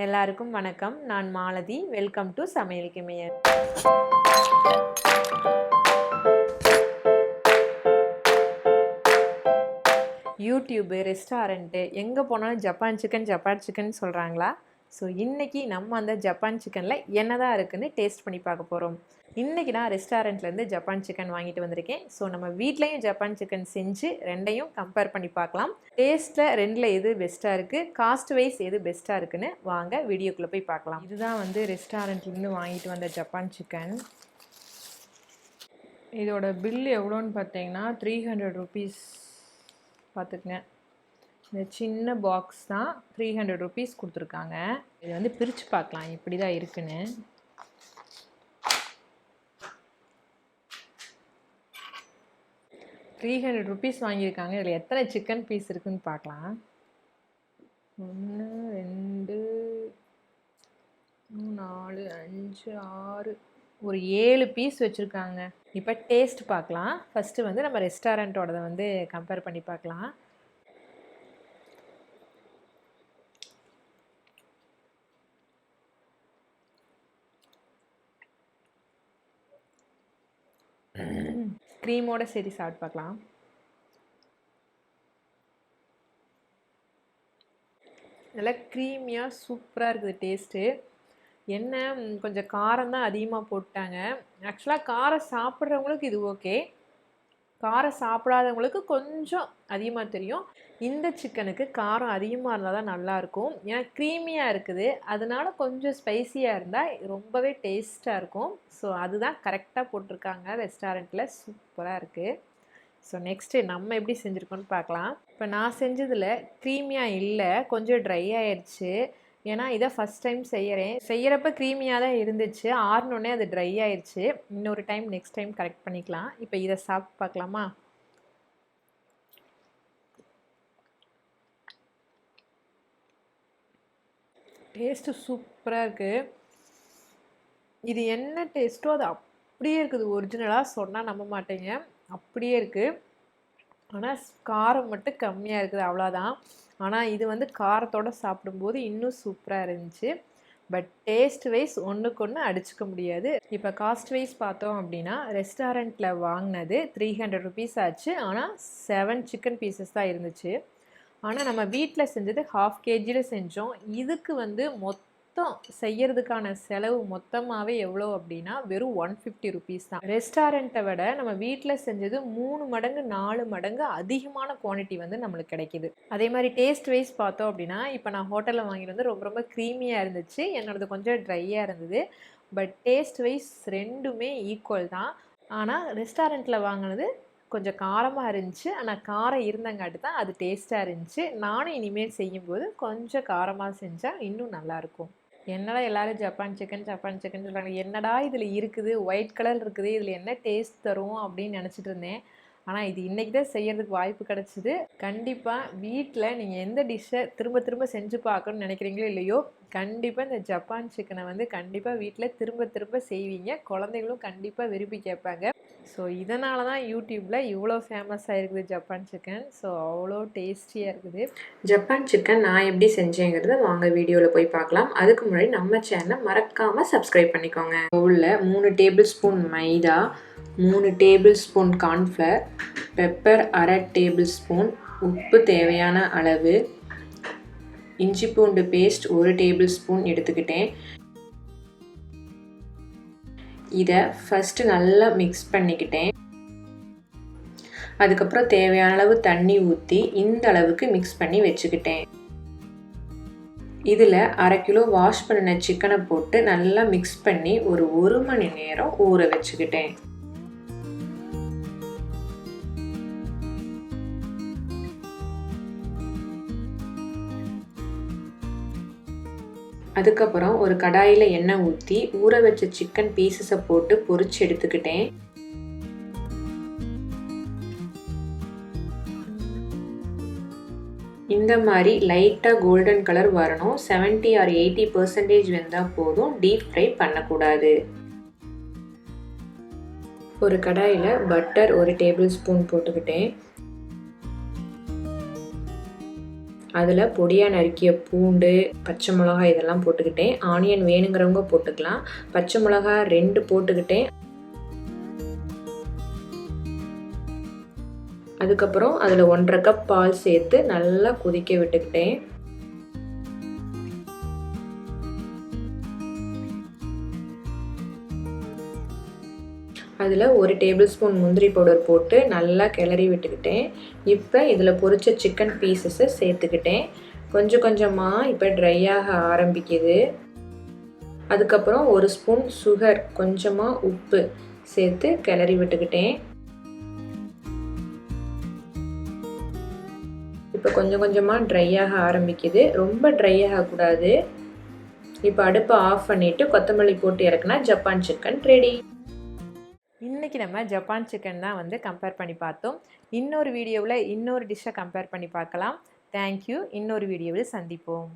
எல்லாருக்கும் வணக்கம். நான் மாலதி. வெல்கம் டு சமையல் கிமையர். யூடியூபு, ரெஸ்டாரண்ட்டு எங்கே போனாலும் ஜப்பான் சிக்கன் சொல்கிறாங்களா? ஸோ இன்றைக்கி நம்ம அந்த ஜப்பான் சிக்கனில் என்ன தான் இருக்குதுன்னு டேஸ்ட் பண்ணி பார்க்க போகிறோம். இன்றைக்கி நான் ரெஸ்டாரண்ட்லேருந்து ஜப்பான் சிக்கன் வாங்கிட்டு வந்திருக்கேன். ஸோ நம்ம வீட்லேயும் ஜப்பான் சிக்கன் செஞ்சு ரெண்டையும் கம்பேர் பண்ணி பார்க்கலாம். டேஸ்ட்டில் ரெண்டில் எது பெஸ்ட்டாக இருக்குது, காஸ்ட் வைஸ் எது பெஸ்ட்டாக இருக்குன்னு வாங்க வீடியோக்குள்ளே போய் பார்க்கலாம். இதுதான் வந்து ரெஸ்டாரண்ட்லேருந்து வாங்கிட்டு வந்த ஜப்பான் சிக்கன். இதோட பில் எவ்வளோன்னு பார்த்தீங்கன்னா 300 ருபீஸ். பார்த்துக்குங்க, இந்த சின்ன பாக்ஸ் தான் 300 ருபீஸ் கொடுத்துருக்காங்க. இதை வந்து பிரித்து பார்க்கலாம் இப்படி தான் இருக்குன்னு. ₹300 வாங்கியிருக்காங்க. இதில் எத்தனை சிக்கன் பீஸ் இருக்குதுன்னு பார்க்கலாம். 1 2 3 4 5 6 ஒரு 7 பீஸ் வச்சுருக்காங்க. இப்போ டேஸ்ட் பார்க்கலாம். ஃபஸ்ட்டு வந்து நம்ம ரெஸ்டாரண்ட்டோடதை வந்து கம்பேர் பண்ணி பார்க்கலாம். க்ரீமோட சரி சாப்பிட்டு பார்க்கலாம். நல்லா க்ரீமியாக சூப்பராக இருக்குது டேஸ்ட்டு. என்ன கொஞ்சம் காரம் தான் அதிகமாக போட்டாங்க. ஆக்சுவலாக காரம் சாப்பிட்றவங்களுக்கு இது ஓகே, காரம் சாப்பிடாதவங்களுக்கு கொஞ்சம் அதிகமாக தெரியும். இந்த சிக்கனுக்கு காரம் அதிகமாக இருந்தால் தான் நல்லாயிருக்கும். ஏன்னா க்ரீமியாக இருக்குது, அதனால கொஞ்சம் ஸ்பைஸியாக இருந்தால் ரொம்பவே டேஸ்ட்டாக இருக்கும். ஸோ அதுதான் கரெக்டாக போட்டிருக்காங்க ரெஸ்டாரண்ட்டில். சூப்பராக இருக்குது. ஸோ நெக்ஸ்ட்டு நம்ம எப்படி செஞ்சுருக்கோன்னு பார்க்கலாம். இப்போ நான் செஞ்சதில் க்ரீமியாக இல்லை, கொஞ்சம் ட்ரை ஆயிடுச்சு. ஏன்னா இதை ஃபஸ்ட் டைம் செய்கிறப்ப க்ரீமியாக தான் இருந்துச்சு. ஆறினோடனே அது ட்ரை ஆயிடுச்சு. இன்னொரு டைம் நெக்ஸ்ட் டைம் கரெக்ட் பண்ணிக்கலாம். இப்போ இதை சாப்பிட்டு பார்க்கலாமா? டேஸ்ட்டு சூப்பராக இருக்குது. இது என்ன டேஸ்ட்டோ அது அப்படியே இருக்குது. ஒரிஜினலாக சொன்னால் நம்ப மாட்டேங்க, அப்படியே இருக்குது. ஆனால் காரம் மட்டும் கம்மியாக இருக்குது, அவ்வளோதான். ஆனால் இது வந்து காரத்தோடு சாப்பிடும்போது இன்னும் சூப்பராக இருந்துச்சு. பட் டேஸ்ட் வைஸ் ஒன்றுக்கு ஒன்று அடிச்சுக்க முடியாது. இப்போ காஸ்ட் வைஸ் பார்த்தோம் அப்படின்னா ரெஸ்டாரண்ட்டில் வாங்கினது 300 ருபீஸ் ஆச்சு. ஆனால் 7 சிக்கன் பீசஸ் தான் இருந்துச்சு. ஆனால் நம்ம வீட்டில் செஞ்சது 1/2 kgயில் செஞ்சோம். இதுக்கு வந்து மொத்தம் செய்யறதுக்கான செலவு மொத்தமாகவே எவ்வளோ அப்படின்னா வெறும் 150 ருபீஸ் தான். ரெஸ்டாரண்ட்டை விட நம்ம வீட்டில் செஞ்சது 3 மடங்கு 4 மடங்கு அதிகமான குவான்டிட்டி வந்து நம்மளுக்கு கிடைக்கிது. அதே மாதிரி டேஸ்ட் வைஸ் பார்த்தோம் அப்படின்னா இப்போ நான் ஹோட்டலில் வாங்கிட்டு வந்து ரொம்ப ரொம்ப க்ரீமியாக இருந்துச்சு, என்னோடது கொஞ்சம் ட்ரையாக இருந்தது. பட் டேஸ்ட் வைஸ் ரெண்டுமே ஈக்குவல் தான். ஆனால் ரெஸ்டாரண்ட்டில் வாங்கினது கொஞ்சம் காரமாக இருந்துச்சு. ஆனால் காரம் இருந்தங்காட்டி தான் அது டேஸ்ட்டாக இருந்துச்சு. நானும் இனிமேல் செய்யும்போது கொஞ்சம் காரமாக செஞ்சால் இன்னும் நல்லாயிருக்கும். என்னடா எல்லோரும் ஜப்பான் சிக்கன் சொல்கிறாங்க, என்னடா இதில் இருக்குது, ஒயிட் கலர் இருக்குது, இதில் என்ன டேஸ்ட் தரும் அப்படின்னு நினச்சிட்டு இருந்தேன். ஆனால் இது இன்றைக்கி தான் செய்கிறதுக்கு வாய்ப்பு கிடச்சிது. கண்டிப்பாக வீட்டில் நீங்கள் எந்த டிஷ்ஷை திரும்ப திரும்ப செஞ்சு பார்க்கணுன்னு நினைக்கிறீங்களோ இல்லையோ, கண்டிப்பாக இந்த ஜப்பான் சிக்கனை வந்து கண்டிப்பாக வீட்டில் திரும்ப திரும்ப செய்வீங்க. குழந்தைகளும் கண்டிப்பாக விரும்பி கேட்பாங்க. ஸோ இதனால தான் யூடியூப்பில் இவ்வளோ ஃபேமஸாக இருக்குது ஜப்பான் சிக்கன். ஸோ அவ்வளோ டேஸ்டியாக இருக்குது. ஜப்பான் சிக்கன் நான் எப்படி செஞ்சேங்கிறத வாங்க வீடியோவில் போய் பார்க்கலாம். அதுக்கு முன்னாடி நம்ம சேனலை மறக்காமல் சப்ஸ்கிரைப் பண்ணிக்கோங்க. உள்ள 3 டேபிள் ஸ்பூன் மைதா, 3 table spoon cornflour, pepper 1/2 table spoon, உப்பு தேவையான அளவு, இஞ்சி பூண்டு பேஸ்ட் 1 டேபிள் ஸ்பூன் எடுத்துக்கிட்டேன். இதை ஃபஸ்ட்டு நல்லா மிக்ஸ் பண்ணிக்கிட்டேன். அதுக்கப்புறம் தேவையான அளவு தண்ணி ஊற்றி இந்த அளவுக்கு மிக்ஸ் பண்ணி வச்சுக்கிட்டேன். இதில் 1/2 கிலோ வாஷ் பண்ணின சிக்கனை போட்டு நல்லா மிக்ஸ் பண்ணி ஒரு 1 மணி நேரம் ஊற வச்சுக்கிட்டேன். அதுக்கப்புறம் ஒரு கடாயில் எண்ணெய் ஊற்றி ஊற வச்ச சிக்கன் பீசஸை போட்டு பொரிச்சு எடுத்துக்கிட்டேன். இந்த மாதிரி லைட்டாக கோல்டன் கலர் வரணும். 70 or 80% வெந்தால் போதும், டீப் ஃப்ரை பண்ணக்கூடாது. ஒரு கடாயில் பட்டர் 1 டேபிள் ஸ்பூன் போட்டுக்கிட்டேன். அதில் பொடியாக நறுக்கிய பூண்டு, பச்சை மிளகாய் இதெல்லாம் போட்டுக்கிட்டேன். ஆனியன் வேணுங்கிறவங்க போட்டுக்கலாம். பச்சை மிளகாய் 2 போட்டுக்கிட்டேன். அதுக்கப்புறம் அதில் 1½ கப் பால் சேர்த்து நல்லா கொதிக்க விட்டுக்கிட்டேன். அதில் 1 டேபிள் ஸ்பூன் முந்திரி பவுடர் போட்டு நல்லா கிளறி விட்டுக்கிட்டேன். இப்போ இதில் பொரிச்ச சிக்கன் பீசஸை சேர்த்துக்கிட்டேன். கொஞ்சம் கொஞ்சமாக இப்போ ட்ரை ஆக ஆரம்பிக்குது. அதுக்கப்புறம் 1 ஸ்பூன் சுகர், கொஞ்சமாக உப்பு சேர்த்து கிளறி விட்டுக்கிட்டேன். இப்போ கொஞ்சம் கொஞ்சமாக ட்ரை ஆக ஆரம்பிக்குது. ரொம்ப ட்ரை ஆகக்கூடாது. இப்போ அடுப்பை ஆஃப் பண்ணிவிட்டு கொத்தமல்லி போட்டு இறக்குனா ஜப்பான் சிக்கன் ரெடி. இன்றைக்கி நம்ம ஜப்பான் சிக்கன் தான் வந்து கம்பேர் பண்ணி பார்த்தோம். இன்னொரு வீடியோவில் இன்னொரு டிஷ்ஷை கம்பேர் பண்ணி பார்க்கலாம். தேங்க்யூ. இன்னொரு வீடியோவில் சந்திப்போம்.